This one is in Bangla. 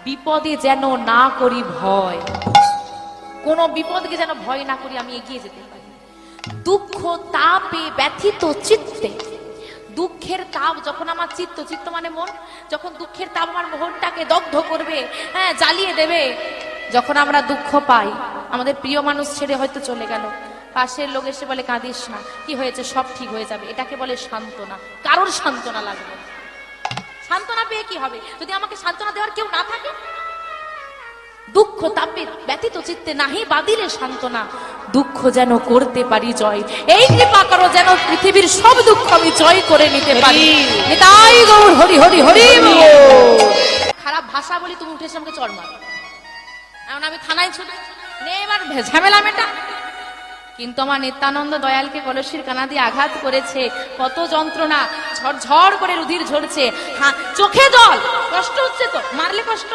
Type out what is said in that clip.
বিপদে যেন না করি ভয়, কোন বিপদকে যেন ভয় না করি, আমি এগিয়ে যেতে পারি। দুঃখ তাপে ব্যথিত চিত্তে, দুঃখের তাপ যখন আমার চিত্ত মানে মন, যখন দুঃখের তাপ আমার মনটাকে দগ্ধ করবে, হ্যাঁ জ্বালিয়ে দেবে, যখন আমরা দুঃখ পাই, আমাদের প্রিয় মানুষ ছেড়ে হয়তো চলে গেল, পাশের লোক এসে বলে কাঁদিস না, কি হয়েছে, সব ঠিক হয়ে যাবে, এটাকে বলে সান্ত্বনা। কারোর সান্ত্বনা লাগবে না। সান্ত্বনা পেয়ে কি হবে যদি আমাকে সান্ত্বনা দেওয়ার কেউ না থাকে? দুঃখ তাপে ব্যথিত চিত্তে নাহি বাদিলে সান্ত্বনা, দুঃখ যেন করতে পারি জয়, এই কৃপা করো যেন পৃথিবীর সব দুঃখ আমি জয় করে নিতে পারি। নিতাই গৌর হরি হরি হরি। খারাপ ভাষা বলি তুমি উঠে এসে আমাকে চড় মারো, এখন আমি থানায় ছুটে নে এবার ঝামেলা মেটা। কিন্তু আমার নিত্যানন্দ দয়ালকে কলসির কানা দিয়ে আঘাত করেছে, কত যন্ত্রণা, ঝরঝর করে রুধির ঝরছে, চোখে জল, কষ্ট হচ্ছে তো, মারলে কষ্ট